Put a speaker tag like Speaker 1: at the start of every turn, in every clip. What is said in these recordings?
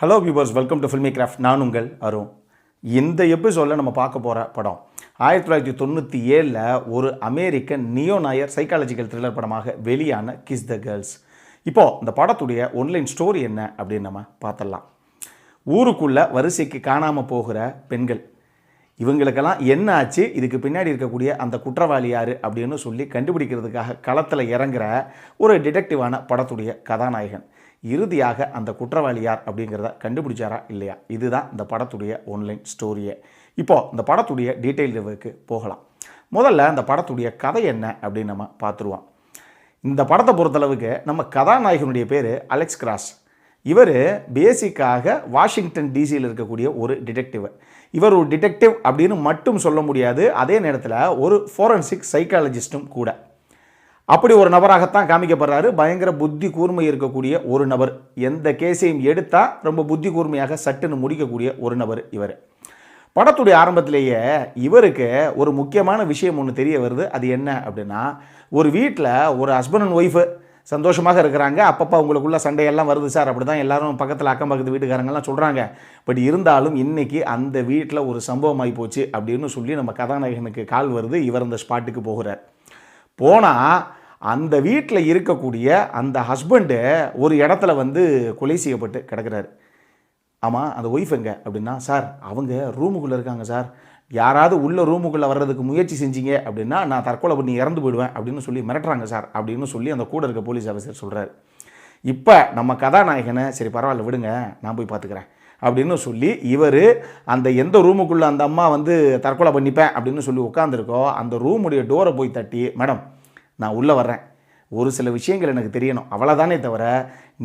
Speaker 1: Hello viewers, welcome to filmi craft. நான் உங்கள் அருண். இந்த எபிசோடில் நம்ம பார்க்க போகிற படம் 1997 ஒரு American neo Nair psychological thriller படமாக வெளியான கிஸ் த கேர்ள்ஸ். இப்போது இந்த படத்துடைய ஒன்லைன் ஸ்டோரி என்ன அப்படின்னு நம்ம பார்த்துடலாம். ஊருக்குள்ளே வரிசைக்கு காணாமல் போகிற பெண்கள், இவங்களுக்கெல்லாம் என்ன ஆச்சு, இதுக்கு பின்னாடி இருக்கக்கூடிய அந்த குற்றவாளி யார் அப்படின்னு சொல்லி கண்டுபிடிக்கிறதுக்காக களத்தில் இறங்குற ஒரு டிடெக்டிவான படத்துடைய கதாநாயகன் இறுதியாக அந்த குற்றவாளி யார் அப்படிங்கிறத கண்டுபிடிச்சாரா இல்லையா, இதுதான் இந்த படத்துடைய ஒன்லைன் ஸ்டோரியே. இப்போது இந்த படத்துடைய டீட்டெயில் ரிவ்யூக்கு போகலாம். முதல்ல இந்த படத்துடைய கதை என்ன அப்படின்னு நம்ம பார்த்துருவோம். இந்த படத்தை பொறுத்தளவுக்கு நம்ம கதாநாயகனுடைய பேர் அலெக்ஸ் கிராஸ். இவர் பேசிக்காக வாஷிங்டன் டிசியில் இருக்கக்கூடிய ஒரு டிடெக்டிவ். இவர் ஒரு டிடெக்டிவ் அப்படின்னு மட்டும் சொல்ல முடியாது, அதே நேரத்தில் ஒரு ஃபோரன்சிக் சைக்காலஜிஸ்ட்டும் கூட. அப்படி ஒரு நபராகத்தான் காமிக்கப்படுறாரு. பயங்கர புத்தி கூர்மை இருக்கக்கூடிய ஒரு நபர். எந்த கேஸையும் எடுத்தால் ரொம்ப புத்தி கூர்மையாக சட்டுன்னு முடிக்கக்கூடிய ஒரு நபர் இவர். படத்துடைய ஆரம்பத்திலேயே இவருக்கு ஒரு முக்கியமான விஷயம் ஒன்று தெரிய வருது. அது என்ன அப்படின்னா, ஒரு வீட்டில் ஒரு ஹஸ்பண்ட் அண்ட் ஒய்ஃபு சந்தோஷமாக இருக்கிறாங்க. அப்பப்போ அவங்களுக்குள்ள சண்டையெல்லாம் வருது சார், அப்படி தான் எல்லாரும் பக்கத்தில் அக்கம் பக்கத்து வீட்டுக்காரங்கெல்லாம் சொல்கிறாங்க. பட் இருந்தாலும் இன்றைக்கி அந்த வீட்டில் ஒரு சம்பவம் ஆகி போச்சு அப்படின்னு சொல்லி நம்ம கதாநாயகனுக்கு கால் வருது. இவர் அந்த ஸ்பாட்டுக்கு போகிறார். போனால் அந்த வீட்டில் இருக்கக்கூடிய அந்த ஹஸ்பண்டு ஒரு இடத்துல கொலை செய்யப்பட்டு கிடக்கிறாரு. ஆமாம், அந்த ஒய்ஃப் எங்கே அப்படின்னா, சார் அவங்க ரூமுக்குள்ளே இருக்காங்க சார், யாராவது உள்ள ரூமுக்குள்ளே வர்றதுக்கு முயற்சி செஞ்சீங்க அப்படின்னா நான் தற்கொலை பண்ணி இறந்து போயிடுவேன் அப்படின்னு சொல்லி மிரட்டுறாங்க சார் அப்படின்னு சொல்லி அந்த கூட இருக்க போலீஸ் ஆஃபீஸர் சொல்கிறார். இப்போ நம்ம கதாநாயகனை சரி பரவாயில்ல விடுங்க, நான் போய் பார்த்துக்கிறேன் அப்படின்னு சொல்லி இவர் அந்த எந்த ரூமுக்குள்ளே அந்த அம்மா தற்கொலை பண்ணிப்பேன் அப்படின்னு சொல்லி உட்காந்துருக்கோ அந்த ரூமுடைய டோரை போய் தட்டி, மேடம் நான் உள்ளே வர்றேன், ஒரு சில விஷயங்கள் எனக்கு தெரியணும், அவ்வளோதானே தவிர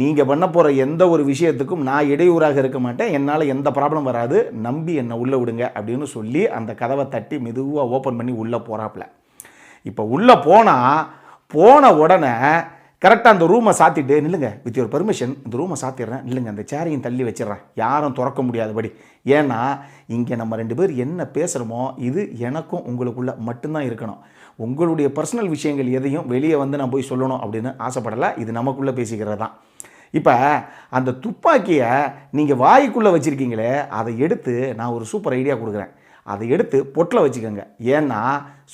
Speaker 1: நீங்கள் பண்ண போகிற எந்த ஒரு விஷயத்துக்கும் நான் இடையூறாக இருக்க மாட்டேன், என்னால் எந்த ப்ராப்ளம் வராது, நம்பி என்னை உள்ளே விடுங்க அப்படின்னு சொல்லி அந்த கதவை தட்டி மெதுவாக ஓப்பன் பண்ணி உள்ளே போகிறாப்புல. இப்போ உள்ளே போன உடனே கரெக்டாக அந்த ரூமை சாத்திட்டு, நில்லுங்க வித் யுவர் பெர்மிஷன் இந்த ரூமை சாத்திடுறேன், இல்லைங்க அந்த சேரையும் தள்ளி வச்சிடறேன், யாரும் திறக்க முடியாதபடி, ஏன்னா இங்கே நம்ம ரெண்டு பேர் என்ன பேசுகிறோமோ இது எனக்கும் உங்களுக்குள்ளே மட்டும்தான் இருக்கணும், உங்களுடைய பர்சனல் விஷயங்கள் எதையும் வெளியே நான் போய் சொல்லணும் அப்படின்னு ஆசைப்படலை, இது நமக்குள்ளே பேசிக்கிறது தான். இப்போ அந்த துப்பாக்கியை நீங்கள் வாய்க்குள்ளே வச்சுருக்கீங்களே, அதை எடுத்து நான் ஒரு சூப்பர் ஐடியா கொடுக்குறேன், அதை எடுத்து பொட்டில் வச்சுக்கோங்க, ஏன்னா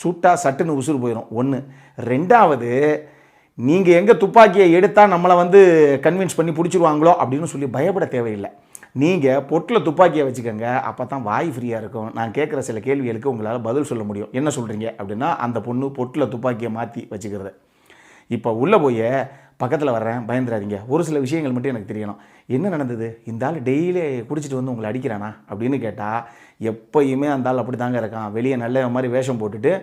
Speaker 1: சுட்டா சட்டுன்னு உசுறு போயிடும் ஒன்று. ரெண்டாவது, நீங்கள் எங்கே துப்பாக்கியை எடுத்தால் நம்மளை கன்வின்ஸ் பண்ணி பிடிச்சிருவாங்களோ அப்படின்னு சொல்லி பயப்பட தேவையில்லை. நீங்கள் பொட்டில் துப்பாக்கியை வச்சுக்கோங்க, அப்போ தான் வாய் ஃப்ரீயாக இருக்கும், நான் கேட்குற சில கேள்விகளுக்கு உங்களால் பதில் சொல்ல முடியும். என்ன சொல்கிறீங்க அப்படின்னா, அந்த பொண்ணு பொட்டில் துப்பாக்கியை மாற்றி வச்சுக்கிறது. இப்போ உள்ளே போய் பக்கத்தில் வர்றேன், பயந்துடாதீங்க, ஒரு சில விஷயங்கள் மட்டும் எனக்கு தெரியணும், என்ன நடந்தது, இந்த ஆள் டெய்லி குடிச்சிட்டு உங்களை அடிக்கிறானா அப்படின்னு கேட்டால், எப்போயுமே அந்த ஆள் அப்படி தாங்க இருக்கான், வெளியே நல்ல மாதிரி வேஷம் போட்டுட்டு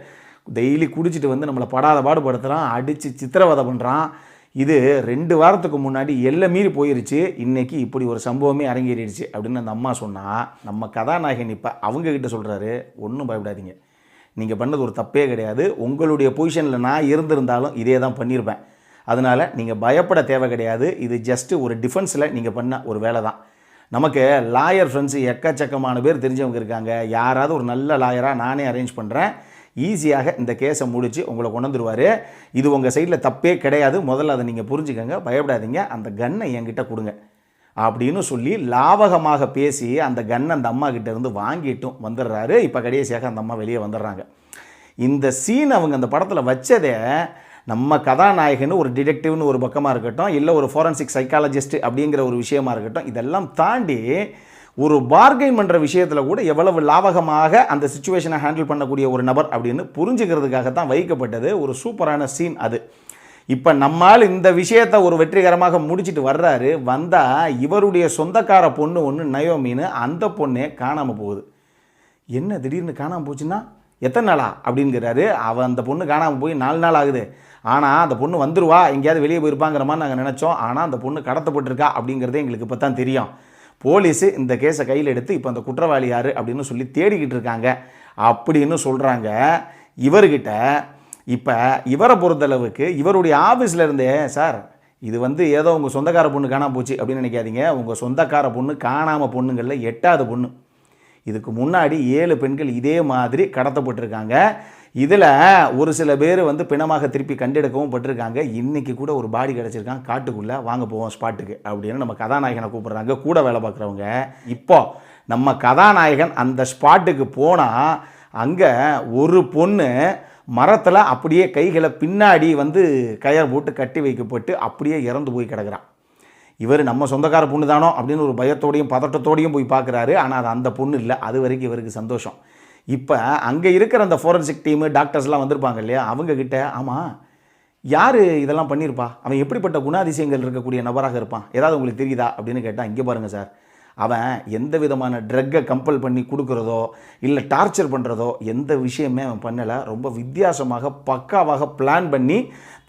Speaker 1: டெய்லி குடிச்சிட்டு நம்மளை படாத பாடுபடுத்துகிறான், அடித்து சித்திரவதை பண்ணுறான், இது 2 வாரத்துக்கு முன்னாடி எல்லை மீறி போயிருச்சு, இன்றைக்கி இப்படி ஒரு சம்பவமே அரங்கேறிடுச்சு அப்படின்னு அந்த அம்மா சொன்னால், நம்ம கதாநாயகன் இப்போ அவங்கக்கிட்ட சொல்கிறாரு, ஒன்றும் பயப்படாதீங்க, நீங்கள் பண்ணது ஒரு தப்பே கிடையாது, உங்களுடைய பொசிஷனில் நான் இருந்திருந்தாலும் இதே தான் பண்ணியிருப்பேன், அதனால் நீங்கள் பயப்பட தேவை கிடையாது, இது ஜஸ்ட்டு ஒரு டிஃபென்ஸில் நீங்கள் பண்ண ஒரு வேலை தான். நமக்கு லாயர் ஃப்ரெண்ட்ஸு எக்கச்சக்கமான பேர் தெரிஞ்சவங்க இருக்காங்க, யாராவது ஒரு நல்ல லாயராக நானே அரேஞ்ச் பண்ணுறேன், ஈஸியாக இந்த கேஸை முடித்து உங்களை கொண்டு வந்துடுவார், இது உங்கள் சைடில் தப்பே கிடையாது, முதல்ல அதை நீங்கள் புரிஞ்சுக்கங்க, பயப்படாதீங்க, அந்த கன்னை என்கிட்ட கொடுங்க அப்படின்னு சொல்லி லாவகமாக பேசி அந்த கன்னை அந்த அம்மா கிட்டேருந்து வாங்கிட்டும் வந்துடுறாரு. இப்போ கடைசியாக அந்த அம்மா வெளியே வந்துடுறாங்க. இந்த சீன் அவங்க அந்த படத்தில் வச்சதே நம்ம கதாநாயகன் ஒரு டிடெக்டிவ்னு ஒரு பக்கமாக இருக்கட்டும், இல்லை ஒரு ஃபோரன்சிக் சைக்காலஜிஸ்ட் அப்படிங்கிற ஒரு விஷயமா இருக்கட்டும், இதெல்லாம் தாண்டி ஒரு பார்கெயின் பண்ணுற விஷயத்தில் கூட எவ்வளவு லாவகமாக அந்த சிச்சுவேஷனை ஹேண்டில் பண்ணக்கூடிய ஒரு நபர் அப்படின்னு புரிஞ்சுக்கிறதுக்காகத்தான் வைக்கப்பட்டது ஒரு சூப்பரான சீன் அது. இப்போ நம்மால் இந்த விஷயத்தை ஒரு வெற்றிகரமாக முடிச்சுட்டு வர்றாரு. வந்தால் இவருடைய சொந்தக்கார பொண்ணு ஒன்று நயோமின்னு, அந்த பொண்ணே காணாமல் போகுது. என்ன திடீர்னு காணாமல் போச்சுன்னா, எத்தனை நாளா அப்படிங்கிறாரு. அந்த பொண்ணு காணாமல் போய் 4 நாள் ஆகுது, ஆனால் அந்த பொண்ணு வந்துருவா, எங்கேயாவது வெளியே போயிருப்பாங்கிற மாதிரி நாங்கள் நினச்சோம், ஆனால் அந்த பொண்ணு கடத்தப்பட்டிருக்கா அப்படிங்கிறதே எங்களுக்கு இப்போ தான் தெரியும். போலீஸு இந்த கேஸை கையில் எடுத்து இப்போ அந்த குற்றவாளி யார் அப்படின்னு சொல்லி தேடிக்கிட்டு இருக்காங்க அப்படின்னு சொல்கிறாங்க இவர்கிட்ட. இப்போ இவரை பொறுத்தளவுக்கு இவருடைய ஆஃபீஸில் இருந்தே, சார் இது ஏதோ உங்கள் சொந்தக்கார பொண்ணு காணாமல் போச்சு அப்படின்னு நினைக்காதீங்க, உங்கள் சொந்தக்கார பொண்ணு காணாமல் பொண்ணுங்களில் 8வது பொண்ணு, இதுக்கு முன்னாடி 7 பெண்கள் இதே மாதிரி கடத்தப்பட்டிருக்காங்க. இதில் ஒரு சில பேர் வந்து பிணமாக திருப்பி கண்டெடுக்கவும் பட்டிருக்காங்க. இன்றைக்கி கூட ஒரு பாடி கிடச்சிருக்கான் காட்டுக்குள்ளே, வாங்க போவோம் ஸ்பாட்டுக்கு அப்படின்னு நம்ம கதாநாயகனை கூப்பிட்றாங்க கூட வேலை பார்க்குறவங்க. இப்போ நம்ம கதாநாயகன் அந்த ஸ்பாட்டுக்கு போனால் அங்கே ஒரு பொண்ணு மரத்தில் அப்படியே கைகளை பின்னாடி வந்து கயர் போட்டு கட்டி வைக்கப்பட்டு அப்படியே இறந்து போய் கிடக்கிறான். இவர் நம்ம சொந்தக்கார பொண்ணு தானோ அப்படின்னு ஒரு பயத்தோடையும் பதட்டத்தோடையும் போய் பார்க்குறாரு. ஆனால் அது அந்த பொண்ணு இல்லை. அது வரைக்கும் இவருக்கு சந்தோஷம். இப்போ அங்கே இருக்கிற அந்த ஃபோரன்சிக் டீமு டாக்டர்ஸ்லாம் வந்திருப்பாங்க இல்லையா, அவங்கக்கிட்ட ஆமாம் யார் இதெல்லாம் பண்ணியிருப்பா, அவன் எப்படிப்பட்ட குணாதிசயங்கள் இருக்கக்கூடிய நபராக இருப்பான், ஏதாவது உங்களுக்கு தெரியுதா அப்படின்னு கேட்டால், இங்கே பாருங்கள் சார், அவன் எந்த விதமான ட்ரக்கை கம்பல் பண்ணி கொடுக்குறதோ இல்லை டார்ச்சர் பண்ணுறதோ எந்த விஷயமே அவன் பண்ணலை. ரொம்ப வித்தியாசமாக பக்காவாக பிளான் பண்ணி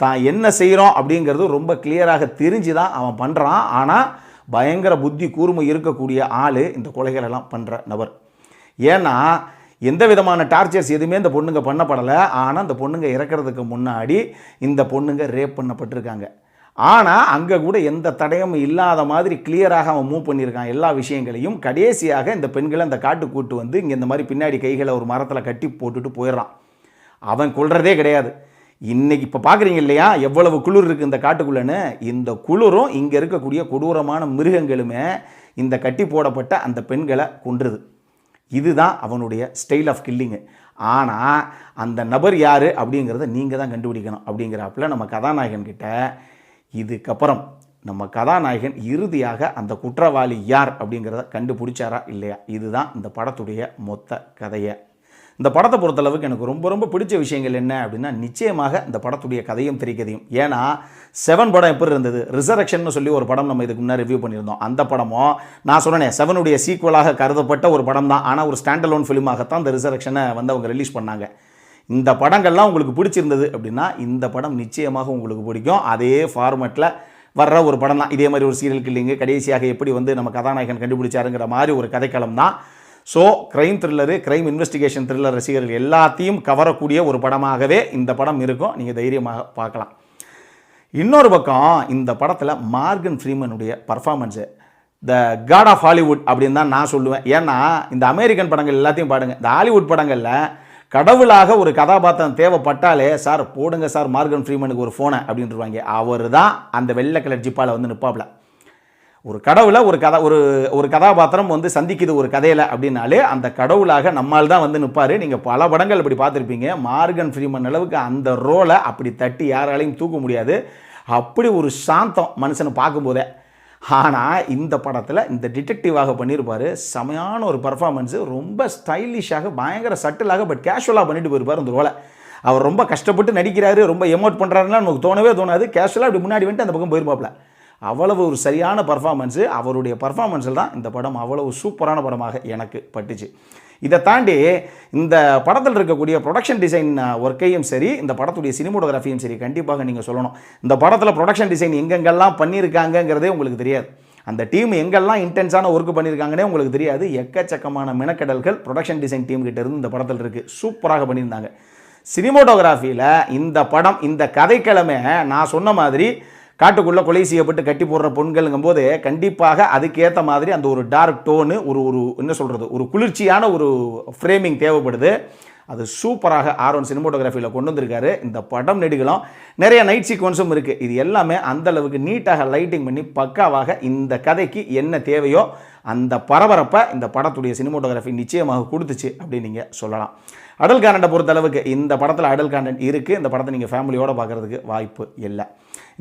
Speaker 1: தான் என்ன செய்கிறோம் அப்படிங்கிறது ரொம்ப கிளியராக தெரிஞ்சு தான் அவன் பண்ணுறான். ஆனால் பயங்கர புத்தி கூர்மை இருக்கக்கூடிய ஆள் இந்த கொலைகளெல்லாம் பண்ணுற நபர். ஏன்னா எந்த விதமான டார்ச்சர்ஸ் எதுவுமே இந்த பொண்ணுங்க பண்ணப்படலை. ஆனால் இந்த பொண்ணுங்க இறக்கிறதுக்கு முன்னாடி இந்த பொண்ணுங்க ரேப் பண்ணப்பட்டிருக்காங்க. ஆனால் அங்கே கூட எந்த தடயமும் இல்லாத மாதிரி கிளியராக அவன் மூவ் பண்ணியிருக்கான் எல்லா விஷயங்களையும். கடைசியாக இந்த பெண்களை அந்த காட்டு கூட்டு வந்து இங்கே இந்த மாதிரி பின்னாடி கைகளை ஒரு மரத்தில் கட்டி போட்டுட்டு போயிடுறான். அவன் கொல்றதே கிடையாது. இன்றைக்கி இப்போ பார்க்குறீங்க இல்லையா எவ்வளவு குளிர் இருக்குது இந்த காட்டுக்குள்ளேன்னு. இந்த குளிரும் இங்கே இருக்கக்கூடிய கொடூரமான மிருகங்களுமே இந்த கட்டி போடப்பட்ட அந்த பெண்களை கொன்றுது. இதுதான் அவனுடைய ஸ்டைல் ஆஃப் கில்லிங்கு. ஆனால் அந்த நபர் யார் அப்படிங்கிறத நீங்கள் தான் கண்டுபிடிக்கணும் அப்படிங்கிறப்பல நம்ம கதாநாயகன்கிட்ட இதுக்கப்புறம் நம்ம கதாநாயகன் இறுதியாக அந்த குற்றவாளி யார் அப்படிங்கிறத கண்டுபிடிச்சாரா இல்லையா, இதுதான் இந்த படத்துடைய மொத்த கதையை. இந்த படத்தை பொறுத்தளவுக்கு எனக்கு ரொம்ப ரொம்ப பிடிச்ச விஷயங்கள் என்ன அப்படின்னா, நிச்சயமாக இந்த படத்துடைய கதையும் திரைக்கதையும். ஏன்னா 7 படம் எப்படி இருந்தது, ரிசரக்ஷன் சொல்லி ஒரு படம் நம்ம இதுக்கு முன்னாடி ரிவ்யூ பண்ணியிருந்தோம். அந்த படமும் நான் சொன்னேன் 7 சீக்குவலாக கருதப்பட்ட ஒரு படம் தான். ஆனால் ஒரு ஸ்டாண்டலோன் ஃபிலிமாகத்தான் இந்த ரிசரக்ஷனை வந்து அவங்க ரிலீஸ் பண்ணாங்க. இந்த படங்கள்லாம் உங்களுக்கு பிடிச்சிருந்தது அப்படின்னா இந்த படம் நிச்சயமாக உங்களுக்கு பிடிக்கும். அதே ஃபார்மேட்டில் வர்ற ஒரு படம் தான். இதே மாதிரி ஒரு சீரியல் கில்லிங்கு கடைசியாக எப்படி வந்து நம்ம கதாநாயகன் கண்டுபிடிச்சாருங்கிற மாதிரி ஒரு கதைக்களம் தான். So crime thriller, crime investigation thriller ரசிகர்கள் எல்லாத்தையும் கவரக்கூடிய ஒரு படமாகவே இந்த படம் இருக்கும். நீங்கள் தைரியமாக பார்க்கலாம். இன்னொரு பக்கம் இந்த படத்தில் மார்கன் ஃப்ரீமனுடைய performance the god of Hollywood அப்படின்னு தான் நான் சொல்லுவேன். ஏன்னா இந்த அமெரிக்கன் படங்கள் எல்லாத்தையும் பாடுங்க, இந்த ஹாலிவுட் படங்களில் கடவுளாக ஒரு கதாபாத்திரம் தேவைப்பட்டாலே சார் போடுங்க சார் மார்கன் ஃப்ரீமனுக்கு ஒரு ஃபோனை அப்படின்ட்டுருவாங்க. அவர் தான் அந்த வெள்ளை கலர் ஜிப்பால் வந்து நிற்பாப்ல. ஒரு கடவுளை ஒரு கதாபாத்திரம் வந்து சந்திக்குது ஒரு கதையில் அப்படின்னாலே அந்த கடவுளாக நம்மால் தான் வந்து நிற்பார். நீங்கள் பல படங்கள் இப்படி பார்த்துருப்பீங்க. மார்கன் ஃப்ரீமன் அளவுக்கு அந்த ரோலை அப்படி தட்டி யாராலையும் தூக்க முடியாது. அப்படி ஒரு சாந்தம் மனுஷனை பார்க்கும்போதே. ஆனால் இந்த படத்தில் இந்த டிடெக்டிவாக பண்ணியிருப்பார். செமையான ஒரு பர்ஃபார்மன்ஸு, ரொம்ப ஸ்டைலிஷாக பயங்கர சட்டிலாக பட் கேஷுவலாக பண்ணிட்டு போயிருப்பார் அந்த ரோலை. அவர் ரொம்ப கஷ்டப்பட்டு நடிக்கிறாரு, ரொம்ப எமோட் பண்ணுறாருன்னா நமக்கு தோணவே தோணாது. கேஷுவலாக அப்படி முன்னாடி வந்துட்டு அந்த பக்கம் போயிருப்பாப்ல. அவ்வளவு ஒரு சரியான பர்ஃபார்மன்ஸு. அவருடைய பர்ஃபார்மன்ஸில் தான் இந்த படம் அவ்வளவு சூப்பரான படமாக எனக்கு பட்டுச்சு. இதை தாண்டி இந்த படத்தில் இருக்கக்கூடிய ப்ரொடக்ஷன் டிசைன் ஒர்க்கையும் சரி, இந்த படத்துடைய சினிமோட்டோகிராஃபியும் சரி கண்டிப்பாக நீங்கள் சொல்லணும். இந்த படத்தில் ப்ரொடக்ஷன் டிசைன் எங்கெங்கெல்லாம் பண்ணியிருக்காங்கங்கிறதே உங்களுக்கு தெரியாது. அந்த டீம் எங்கெல்லாம் இன்டென்ஸான ஒர்க் பண்ணியிருக்காங்கன்னே உங்களுக்கு தெரியாது. எக்கச்சக்கமான மெனக்கடல்கள் ப்ரொடக்ஷன் டிசைன் டீம் கிட்ட இருந்து இந்த படத்தில் இருக்குது. சூப்பராக பண்ணியிருந்தாங்க. சினிமோட்டோகிராஃபியில் இந்த படம் இந்த கதைக்கிழமை நான் சொன்ன மாதிரி காட்டுக்குள்ளே கொலை செய்யப்பட்டு கட்டி போடுற பொண்களுங்கும் போது கண்டிப்பாக அதுக்கேற்ற மாதிரி அந்த ஒரு டார்க் டோனு ஒரு என்ன சொல்கிறது ஒரு குளிர்ச்சியான ஒரு ஃப்ரேமிங் தேவைப்படுது. அது சூப்பராக ஆர்வன் சினிமோட்டோகிராஃபியில் கொண்டு வந்திருக்காரு. இந்த படம் நெடுகளும் நிறைய நைட் சீக்வன்ஸும் இருக்குது. இது எல்லாமே அந்தளவுக்கு நீட்டாக லைட்டிங் பண்ணி பக்காவாக இந்த கதைக்கு என்ன தேவையோ அந்த பரபரப்பை இந்த படத்துடைய சினிமோட்டோகிராஃபி நிச்சயமாக கொடுத்துச்சு அப்படின்னு நீங்கள் சொல்லலாம். அடல் கான்டென்ட்டை பொறுத்தளவுக்கு இந்த படத்தில் அடல் கான்டென்ட் இருக்குது. இந்த படத்தை நீங்கள் ஃபேமிலியோடு பார்க்குறதுக்கு வாய்ப்பு இல்லை.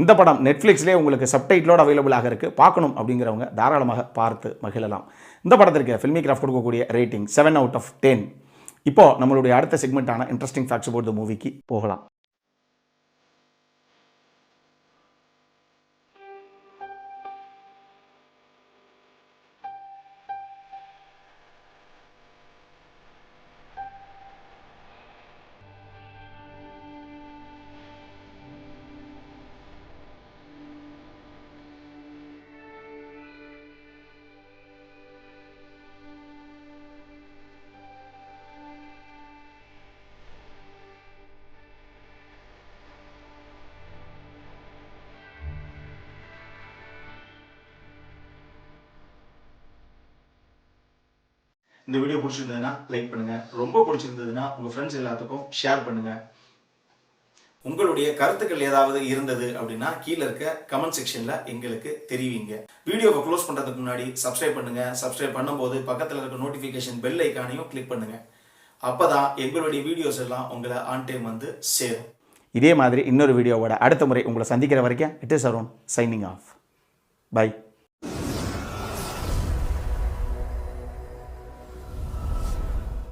Speaker 1: இந்த படம் நெட்ஃப்ளிக்ஸ்லேயே உங்களுக்கு சப்டைட்டிலோடு அவைலபிளாக இருக்குது. பார்க்கணும் அப்படிங்கிறவங்க தாராளமாக பார்த்து மகிழலாம். இந்த படத்திற்கு ஃபில்மி கிராஃப்ட் கொடுக்கக்கூடிய ரேட்டிங் 7/10. இப்போது நம்மளுடைய அடுத்த செக்மெண்ட்டான இன்ட்ரெஸ்டிங் ஃபேக்ட்ஸ் அபவுட் தி மூவிக்கு போகலாம். இந்த வீடியோ பிடிச்சிருந்ததுன்னா லைக் பண்ணுங்கள், ரொம்ப பிடிச்சிருந்ததுன்னா உங்கள் ஃப்ரெண்ட்ஸ் எல்லாத்துக்கும் ஷேர் பண்ணுங்கள். உங்களுடைய கருத்துக்கள் ஏதாவது இருந்தது அப்படின்னா கீழே இருக்க கமெண்ட் செக்ஷனில் எங்களுக்கு தெரிவிங்க. வீடியோவை க்ளோஸ் பண்ணுறதுக்கு முன்னாடி சப்ஸ்கிரைப் பண்ணுங்கள். சப்ஸ்கிரைப் பண்ணும்போது பக்கத்தில் இருக்க நோட்டிஃபிகேஷன் பெல் ஐக்கானையும் கிளிக் பண்ணுங்கள். அப்போ தான் எங்களுடைய வீடியோஸ் எல்லாம் உங்களை ஆன் டைம் வந்து சேரும். இதே மாதிரி இன்னொரு வீடியோவோட அடுத்த முறை உங்களை சந்திக்கிற வரைக்கும் it is Arun signing off. By.